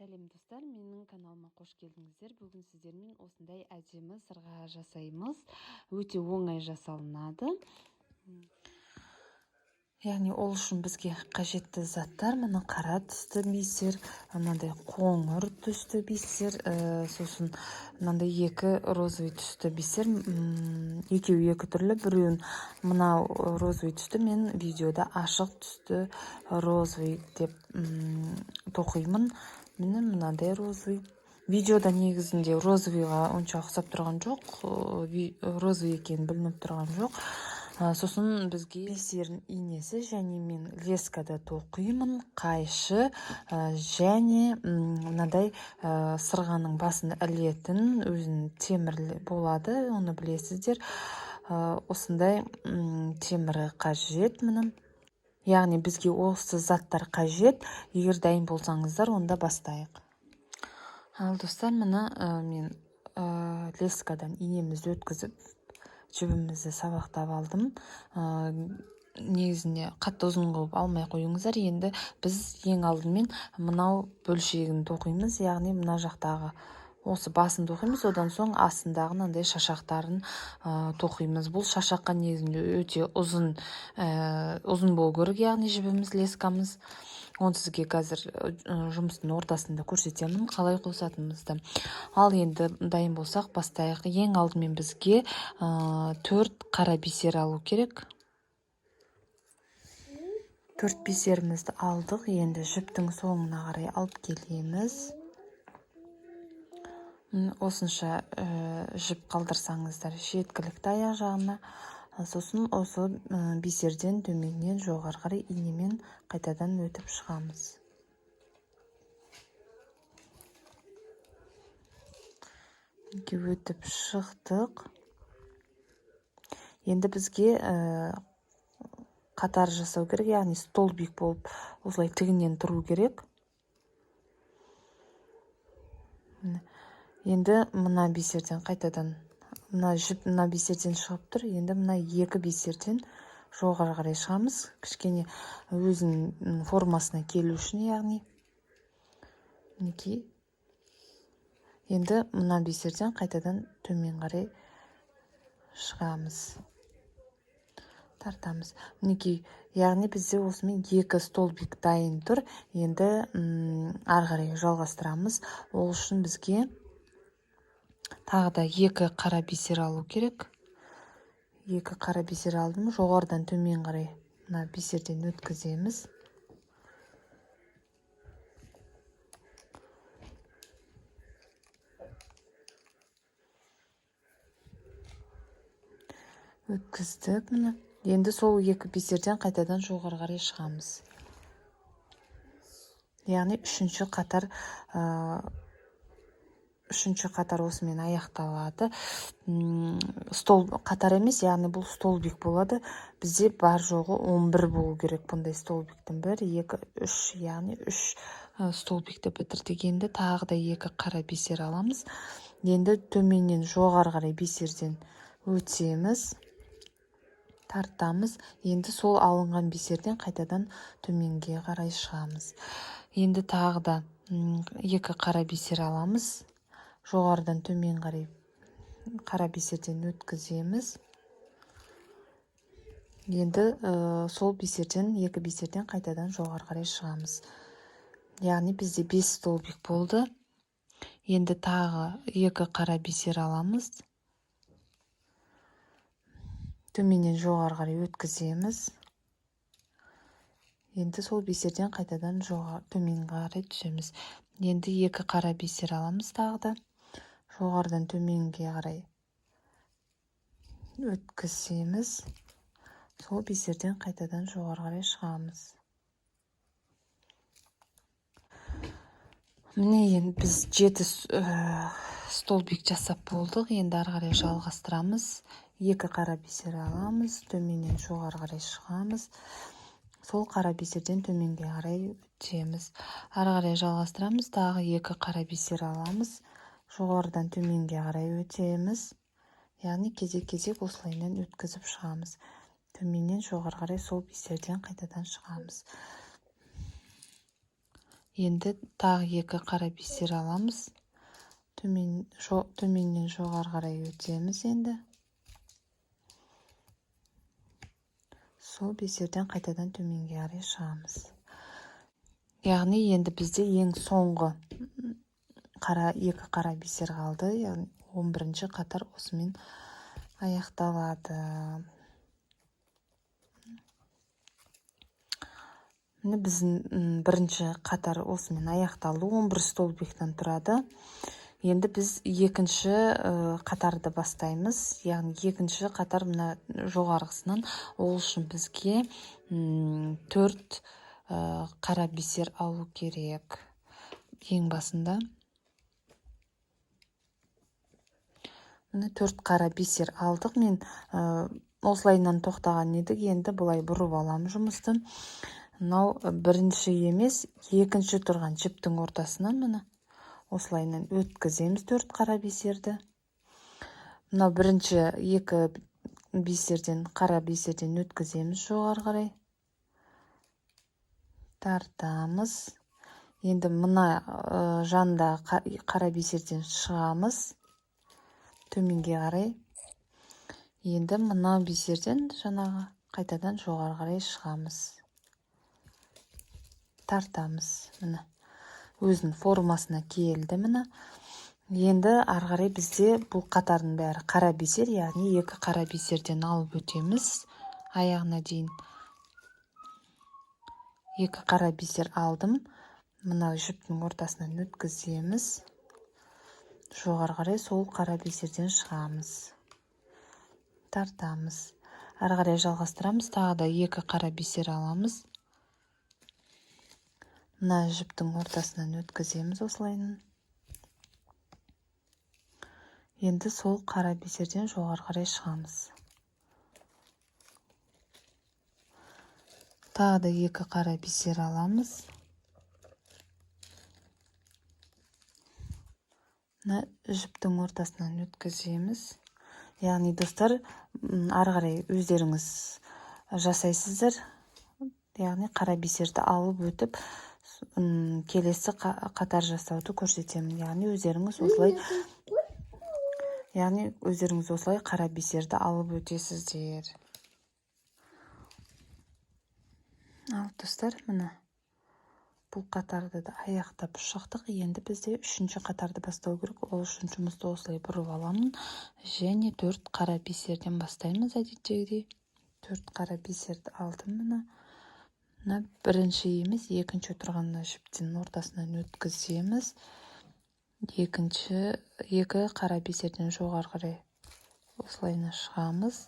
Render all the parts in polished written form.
Сәлем достар, менің каналыма қош келдіңіздер. Бүгін сіздермен осындай әдемі сырға жасаймыз. Өте оңай жасалынады. Яғни ол үшін бізге қажетті заттар мына қара түсті бисер, мынандай қоңыр түсті бисер, сосын мынандай екі розовый түсті бисер, екеуі екі түрлі. Біреуін мынау розовый түсті мен видеода ашық түсті розовый деп тоқимын. Міне мынандай розовый. Видеода негізінде розовыйға онша ұқсап тұрған жоқ, розовый екенін білініп тұрған жоқ. Сосын бізге бисердің инесі және мен лескада тоқимын, қайшы және мынадай сырғаның басын ілетін өзінің темірлі болады, оны білесіздер. Осындай темірі қажет міне. Яғни бізге осы заттар қажет. Егер дайын болсаңыздар, онда бастайық. Ал достар, мына мен лескадан инемізді өткізіп жібімізді сабақтап алдым. Негізінде қатты ұзын қылып алмай қойыңыздар. Енді біз ең алдымен мынау бөлшегін тоқимыз, яғни мына жақтағы осы басын тоқимыз, одан соң астындағы мынандай шашақтарын тоқимыз. Бұл шашаққа негізінде өте ұзын болу керек, яғни жібіміз, лескамыз. Оны сізге қазір жұмыстың ортасында көрсетемін, қалай қосатынымызды. Ал енді дайын болсақ, бастайық. Ең алдымен бізге 4 қара бисер алу керек. 4 бисерімізді алдық. Енді жіптің соңына қарай алып келеміз. Осынша жіп қалдырсаңыздар жеткілікті аяқ жағына. Сосын осы бисерден төменнен жоғары қарай инемен қайтадан өтіп шығамыз. Өтіп шықтық. Енді бізге қатар жасау керек, яғни столбик болып осылай тігінен тұру керек. Енді мына бисерден қайтадан мына жіп мына бисерден шығып тұр. Енді мына екі бисерден жоғары қарай шығамыз. Кішкене өзінің формасына келу үшін, яғни. Мінекей. Енді мына бисерден қайтадан төмен қарай шығамыз. Тартамыз. Мінекей, яғни бізде осымен екі столбик дайын тұр. Енді ары қарай жалғастырамыз. Ол үшін бізге тағы да екі қара бисер алу керек. Екі қара бисер алдым. Жоғарыдан төмен қарай мына бисерден өткіземіз. Өткіздік. Енді сол екі бисерден қайтадан жоғары қарай шығамыз. Яғни үшінші қатар осымен аяқталады. Қатар емес, яғни бұл столбик болады. Бізде бар жоғы 11 болу керек бұндай столбиктің. 1, 2, 3, яғни 3 столбикті бітірдік. Енді тағы да екі қара бисер аламыз. Енді төменнен жоғары қарай бисерден өтеміз. Тартамыз. Енді сол алынған бисерден қайтадан төменге қарай шығамыз. Енді тағы да екі қара бисер аламыз. Жоғарыдан төмен қарай қара бисерден өткіземіз. Енді сол бисерден, екі бисерден қайтадан жоғары қарай шығамыз. Яғни бізде 5 столбик болды. Енді тағы екі қара бисер аламыз. Төменнен жоғары қарай өткіземіз. Енді сол бисерден қайтадан төмен қарай түсеміз. Енді екі қара бисер аламыз тағы да. Жоғарыдан төменге қарай өткіземіз. Сол бисерден қайтадан жоғары қарай шығамыз. Міне енді біз 7 столбик жасап болдық. Енді ары қарай жалғастырамыз. Екі қара бисер аламыз. Төменнен жоғары қарай шығамыз. Сол қара бисерден төменге қарай өтеміз. Ары қарай жалғастырамыз. Тағы екі қара бисер аламыз. Жоғарыдан төменге қарай өтеміз. Яғни кезек-кезек осылайынан өткізіп шығамыз. Төменнен жоғары қарай сол бисерден қайтадан шығамыз. Енді тағы 2 қара бисер аламыз. Төменнен жоғары қарай өтеміз енді. Сол бисерден қайтадан төменге қарай шығамыз. Яғни енді бізде ең соңғы 2 қара бисер қалды. Яғни 11-ші қатар осымен аяқталады. Міне біздің бірінші қатар осымен аяқталды. 11 столбиктен тұрады. Енді біз екінші қатарды бастаймыз. Яғни екінші қатар мына жоғарғысынан, ол үшін бізге 4 қара бисер алу керек. Ең басында міне 4 қара бисер алдық. Мен осылайынан тоқтаған едік. Енді бұлай бұрып алам жұмысты. Мынау бірінші емес, екінші тұрған жіптің ортасынан міне осылайынан өткіземіз 4 қара бисерді. Мынау бірінші 2 бисерден, қара бисерден өткіземіз жоғары қарай. Тартамыз. Енді мына жанда қара бисерден шығамыз. Төменге қарай. Енді мына бисерден жаңағы қайтадан жоғары қарай шығамыз. Тартамыз. Міне өзінің формасына келді міне. Енді ары қарай бізде бұл қатардың бәрі қара бисер, яғни 2 қара бисерден алып өтеміз аяғына дейін. 2 қара бисер алдым. Мына жіптің ортасынан өткіземіз. Жоғары қарай сол қара бисерден шығамыз. Тартамыз. Ары қарай жалғастырамыз. Тағы да 2 қара бисер аламыз. Мына жіптің ортасынан өткіземіз осылайынан. Енді сол қара бисерден жоғары қарай шығамыз. Тағы да 2 қара бисер аламыз. Мына жіптің ортасынан өткіземіз. Яғни достар, ары қарай өздеріңіз жасайсыздар. Яғни қара бисерді алып өтіп, келесі қатар жасауды көрсетемін. Яғни өздеріңіз осылай қара бисерді алып өтесіздер. Ал достар, міне бұл қатарды да аяқтап шықтық. Енді бізде 3-ші қатарды бастау керек. Ол үшін жұмысты осылай бұрып аламын. Және 4 қара бисерден бастаймыз әдеттегідей. 4 қара бисерді алдым міне. Мына бірінші емес, екінші тұрған жіптің ортасынан өткіземіз. 2 қара бисерден жоғары қарай осылайына шығамыз.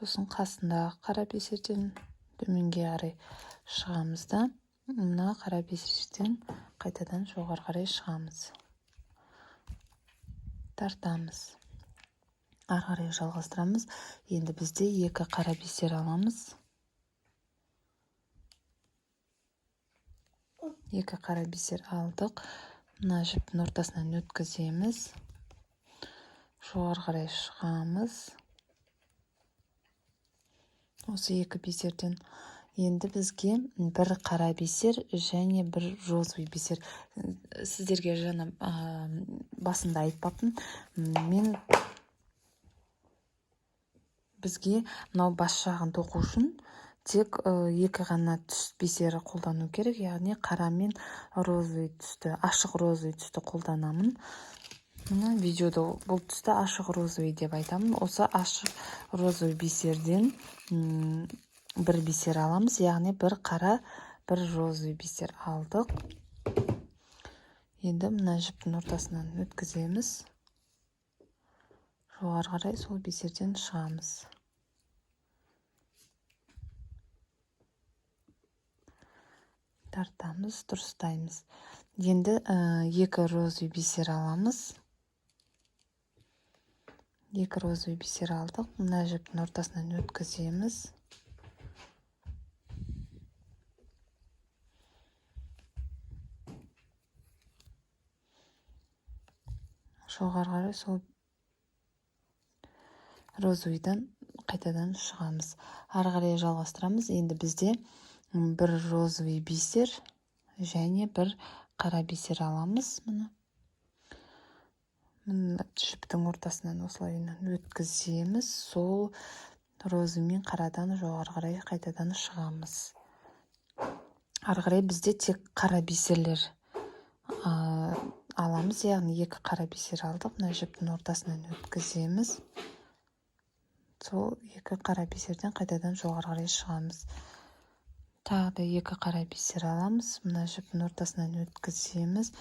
Сосын қасындағы қара бисерден төменге қарай шығамыз да, мына қара бисерден қайтадан жоғары қарай шығамыз. Тартамыз. Ары қарай жалғастырамыз. Енді бізде 2 қара бисер аламыз. 2 қара бисер алдық. Мына жіптің ортасынан өткіземіз. Жоғары қарай шығамыз. Осы 2 бисерден енді бізге 1 қара бисер және 1 розовый бисер. Сіздерге жаңа басында айтпаппын. Бізге мынау бас жағын тоқу үшін тек 2 ғана түс бисері қолдану керек. Яғни қара мен розовый түсті, ашық розовый түсті қолданамын. Мына видеода бұл түсті ашық розовый деп айтамын. Осы ашық розовый бисерден 1 бисер аламыз. Яғни 1 қара, 1 розовый бисер алдық. Енді мына жіптің ортасынан өткіземіз. Жоғары қарай сол бисерден шығамыз. Тартамыз, дұрыстаймыз. Енді 2 розовый бисер аламыз. 2 розовый бисер алдық. Мына жіптің ортасынан өткіземіз. Жоғары қарай сол розовыйдан қайтадан шығамыз. Ары қарай жалғастырамыз. Енді бізде бір розовый бисер және бір қара бисер аламыз. Мына жіптің ортасынан осылай өткіземіз. Сол розы мен қарадан жоғары қарай қайтадан шығамыз. Ары қарай бізде тек қара бисерлер аламыз, яғни екі қара бисер алдық. Мына жіптің ортасынан өткіземіз. Сол екі қара бисерден қайтадан жоғары қарай шығамыз. Тағы да екі қара бисер аламыз. Мына жіптің ортасынан өткіземіз.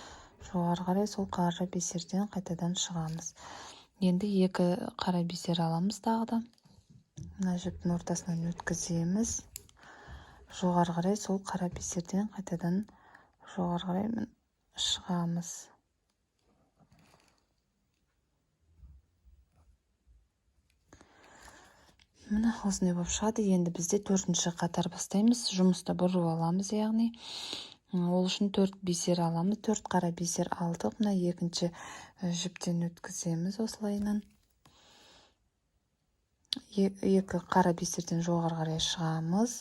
Жоғары қарай сол қара бисерден қайтадан шығамыз. Енді екі қара бисер аламыз тағы да. Мына жіптің ортасынан өткіземіз. Жоғары қарай сол қара бисерден қайтадан жоғары қарай шығамыз. Міне осындай болып шығады. Енді бізде төртінші қатар бастаймыз. Жұмысты бұрып аламыз, яғни ол үшін 4 бисер аламыз. 4 қара бисер алдық. Мына екінші жіптен өткіземіз осылайынан. Екі қара бисерден жоғары қарай шығамыз.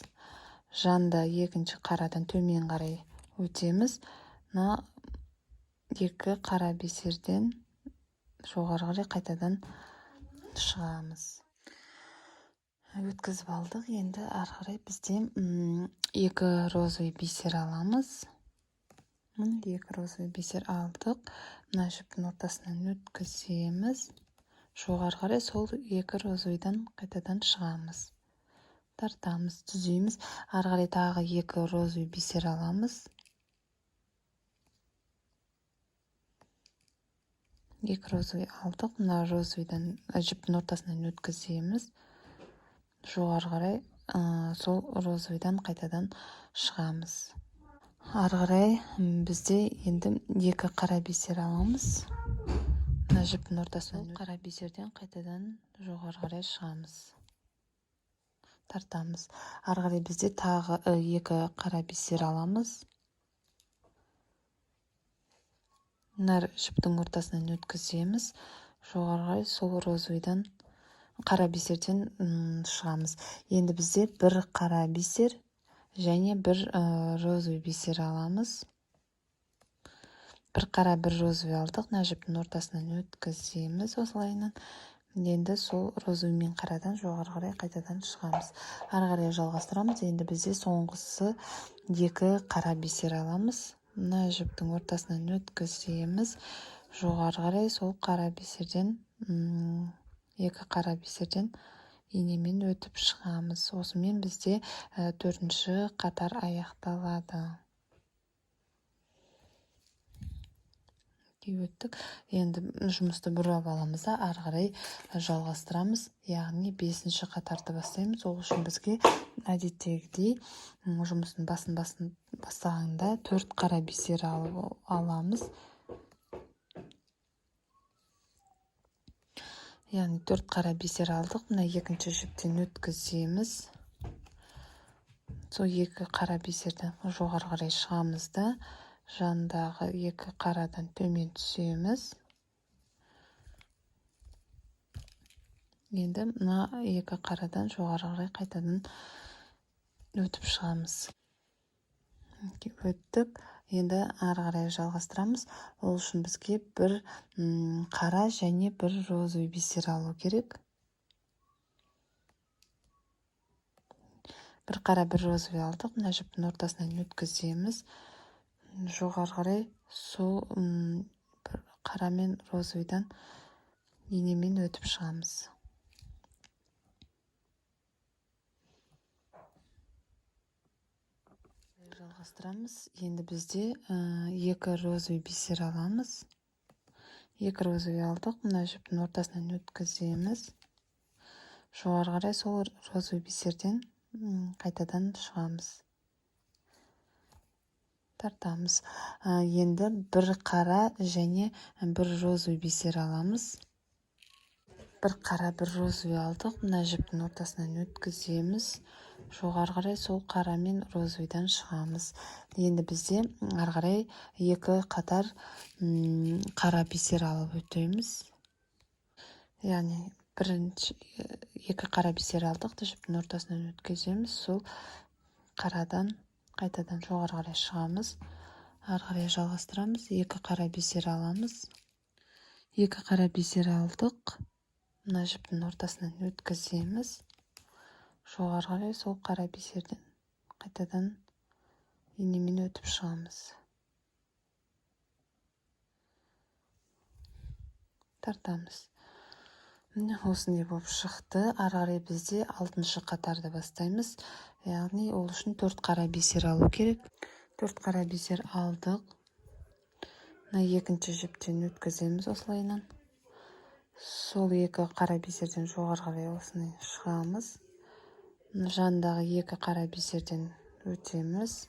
Жанда екінші қарадан төмен қарай өтеміз. Мына екі қара бисерден жоғары қарай қайтадан шығамыз. Өткізіп алдық. Енді ары қарай бізде екі розовый бисер аламыз. Екі розовый бисер алдық. Мына жіптің ортасынан өткіземіз. Жоғары қарай сол екі розовыйдан қайтадан шығамыз. Тартамыз, түзейміз. Ары қарай тағы екі розовый бисер аламыз. Екі розовый алдық. Мына розовыйдан жіптің ортасынан өткіземіз. Жоғары қарай сол розовыйдан қайтадан шығамыз. Ары қарай бізде енді екі қара бисер аламыз. Мына жіптің ортасынан қара бисерден қайтадан жоғары қарай шығамыз. Тартамыз. Ары қарай бізде тағы екі қара бисер аламыз. Мына жіптің ортасынан өткіземіз. Жоғары қарай сол розовыйдан қара бисерден шығамыз. Енді бізде бір қара бисер және бір розовый бисер аламыз. Бір қара, бір розовый алдық. Мына жіптің ортасынан өткіземіз осылайынан. Енді сол розовый мен қарадан жоғары қарай қайтадан шығамыз. Ары қарай жалғастырамыз. Енді бізде соңғысы екі қара бисер аламыз. Мына жіптің ортасынан өткіземіз. Жоғары қарай сол қара бисерден екі қара бисерден инемен өтіп шығамыз. Осымен бізде төртінші қатар аяқталады. Өттік. Енді жұмысты бұрап аламыз да, ары қарай жалғастырамыз. Яғни бесінші қатарды бастаймыз. Ол үшін бізге әдеттегідей жұмыстың бастағанда 4 қара бисер аламыз. Яғни 4 қара бисер алдық. Мына екінші жіптен өткіземіз. Сол екі қара бисерден жоғары қарай шығамыз да, жандағы екі қарадан төмен түсеміз. Енді мына екі қарадан жоғары қарай қайтадан өтіп шығамыз. Өттік. Енді ары қарай жалғастырамыз. Ол үшін бізге бір қара және бір розовый бисер алу керек. Бір қара, бір розовый алдық. Мына жіптің ортасынан өткіземіз. Жоғары қарай сол қара мен розовыйдан инемен өтіп шығамыз. Жалғастырамыз. Енді бізде екі розовый бисер аламыз. Екі розовый алдық. Мына жіптің ортасынан өткіземіз. Жоғары қарай сол розовый бисерден қайтадан шығамыз. Тартамыз. Енді бір қара және бір розовый бисер аламыз. Бір қара, бір розовый алдық. Мына жіптің ортасынан өткіземіз. Жоғары қарай сол қара мен розовыйдан шығамыз. Енді бізде ары қарай екі қатар қара бисер алып өтеміз. Яғни бірінші екі қара бисер алдық, жіптің ортасынан өткіземіз. Сол қарадан қайтадан жоғары қарай шығамыз, ары қарай жалғастырамыз. Екі қара бисер аламыз. Екі қара бисер алдық, мына жіптің ортасынан өткіземіз. Жоғары қарай сол қара бисерден қайтадан инемен өтіп шығамыз. Тартамыз. Міне осындай болып шықты. Ары қарай бізде 6-шы қатарды бастаймыз. Яғни ол үшін 4 қара бисер алу керек. 4 қара бисер алдық. Мына екінші жіптен өткіземіз осылайынан. Сол екі қара бисерден жоғары қарай осындай шығамыз. Жандағы екі қара бисерден өтеміз.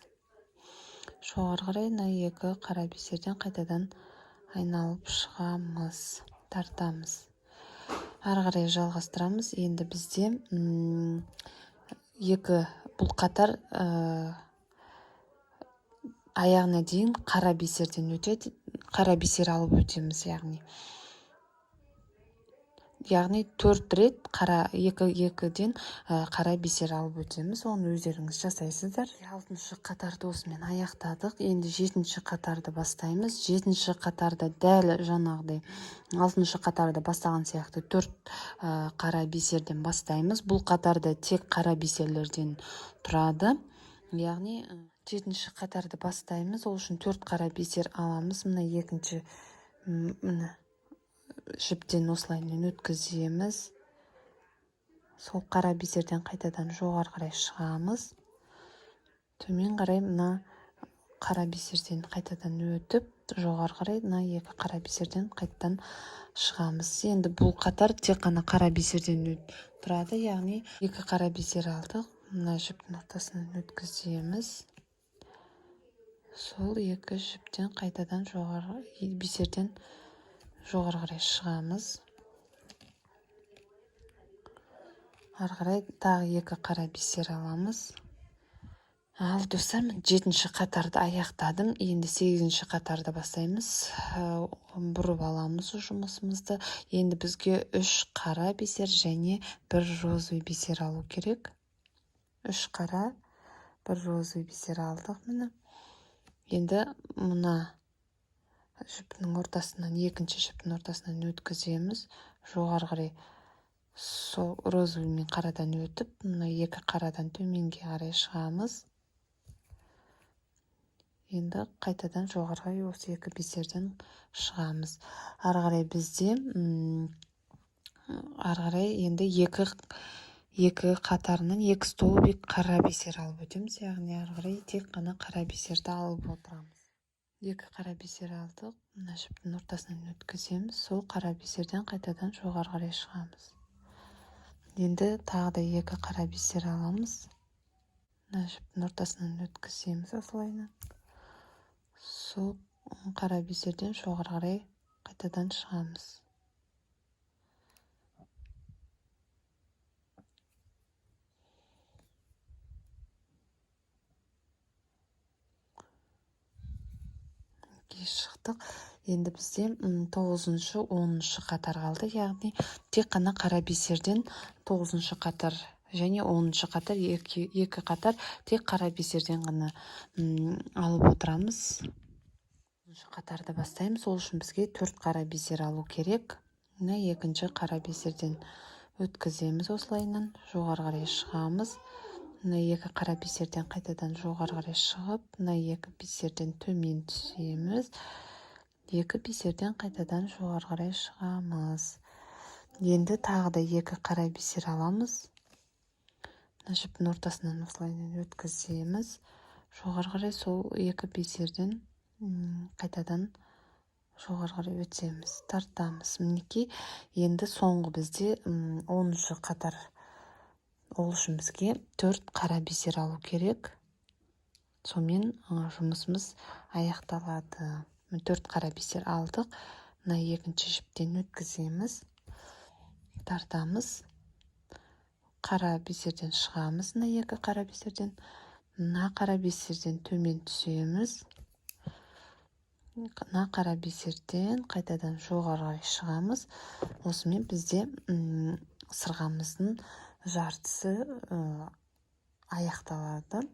Жоғары қарай мына екі қара бисерден қайтадан айналып шығамыз. Тартамыз. Ары қарай жалғастырамыз. Енді бізде бұл қатар аяғына дейін қара бисерден өтеді. Қара бисер алып өтеміз, яғни 4 рет екіден қара бисер алып өтеміз. Оны өздеріңіз жасайсыздар. 6-шы қатарды осымен аяқтадық. Енді 7-ші қатарды бастаймыз. 7-ші қатарды дәл жаңағыдай 6-шы қатарды бастаған сияқты 4 қара бисерден бастаймыз. Бұл қатарда тек қара бисерлерден тұрады. Яғни 7-ші қатарды бастаймыз. Ол үшін 4 қара бисер аламыз. Мына екінші жіптен осылаймен өткіземіз. Сол қара бисерден қайтадан жоғары қарай шығамыз. Төмен қарай мына қара бисерден қайтадан өтіп, жоғары қарай мына екі қара бисерден қайтадан шығамыз. Енді бұл қатар тек қана қара бисерден тұрады, яғни екі қара бисер алдық. Мына жіптің ортасынан өткіземіз. Сол екі жіптен қайтадан жоғары бисерден жоғары қарай шығамыз. Ары қарай тағы екі қара бисер аламыз. Ал достар, 7-ші қатарды аяқтадым. Енді 8-ші қатарды бастаймыз. Бұрып аламыз жұмысымызды. Енді бізге 3 қара бисер және 1 розовый бисер алу керек. 3 қара, 1 розовый бисер алдық. Енді мына жіптің ортасынан, екінші жіптің ортасынан өткіземіз. Жоғары қарай сол розовый мен қарадан өтіп, мына екі қарадан төменге қарай шығамыз. Енді қайтадан жоғары қарай осы екі бисерден шығамыз. Ары қарай бізде енді екі қатарынан 2 столбик қара бисер алып өтеміз. Яғни ары қарай тек қана қара бисерді алып отырамыз. 2 қара бисер алдық. Мына жіптің ортасынан өткіземіз. Сол қара бисерден қайтадан жоғары қарай шығамыз. Енді тағы да 2 қара бисер аламыз. Мына жіптің ортасынан өткіземіз осылайынан. Сол қара бисерден жоғары қарай қайтадан шығамыз. Шықтық. Енді бізде 9-шы, 10-шы қатар қалды. Яғни тек қана қара бисерден 9-шы қатар және 10-шы қатар, екі қатар тек қара бисерден ғана алып отырамыз. 10-шы қатарды бастаймыз. Ол үшін бізге 4 қара бисер алу керек. Мына екінші қара бисерден өткіземіз осылайынан. Жоғары қарай шығамыз. Мына екі қара бисерден қайтадан жоғары қарай шығып, мына екі бисерден төмен түсеміз. Екі бисерден қайтадан жоғары қарай шығамыз. Енді тағы да екі қара бисер аламыз. Мына жіптің ортасынан осылайынан өткіземіз. Жоғары қарай сол екі бисерден қайтадан жоғары қарай өтеміз. Тартамыз. Мінекей, енді соңғы бізде 10-шы қатар. Ол үшін бізге 4 қара бисер алу керек. Сонымен жұмысымыз аяқталады. 4 қара бисер алдық. Мына екінші жіптен өткіземіз. Тартамыз. Қара бисерден шығамыз. Мына екі қара бисерден. Мына қара бисерден төмен түсеміз. Мына қара бисерден қайтадан жоғары қарай шығамыз. Осымен бізде сырғамыздың жартысы аяқталады.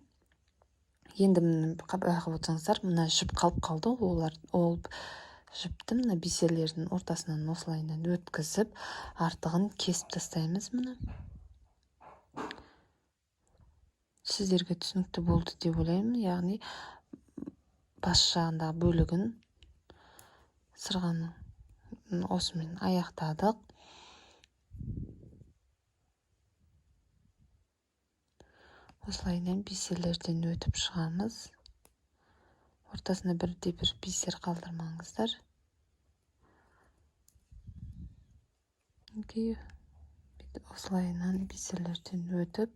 Енді міне байқап отырсаңыздар, мына жіп қалып қалды. Ол жіпті мына бисерлердің ортасынан осылайынан өткізіп, артығын кесіп тастаймыз. Міне сіздерге түсінікті болды деп ойлаймын. Яғни бас жағындағы бөлігін сырғаның осымен аяқтадық. Осылайынан бисерлерден өтіп шығамыз. Ортасына бірде-бір бисер қалдырмаңыздар. Осылайынан бисерлерден өтіп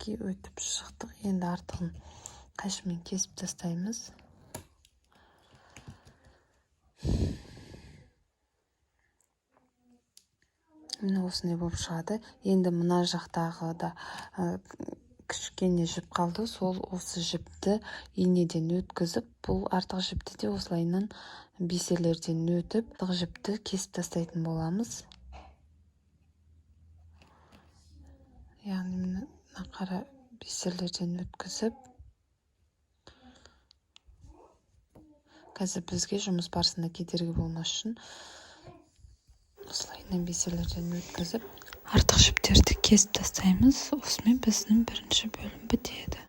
өтіп шықтық. Енді артығын қайшымен кесіп тастаймыз. Міне осындай болып шығады. Енді мына жақтағы да кішкене жіп қалды. Сол осы жіпті инеден өткізіп, бұл артық жіпті де осылайынан бисерлерден өтіп, артық жіпті кесіп тастайтын боламыз. Яғни мына қара бисерлерден өткізіп, қазір бізге жұмыс барысында кедергі болмас үшін осылайынан бисерлерден өткізіп, артық жіптерді кесіп тастаймыз. Осымен біздің бірінші бөлім бітеді.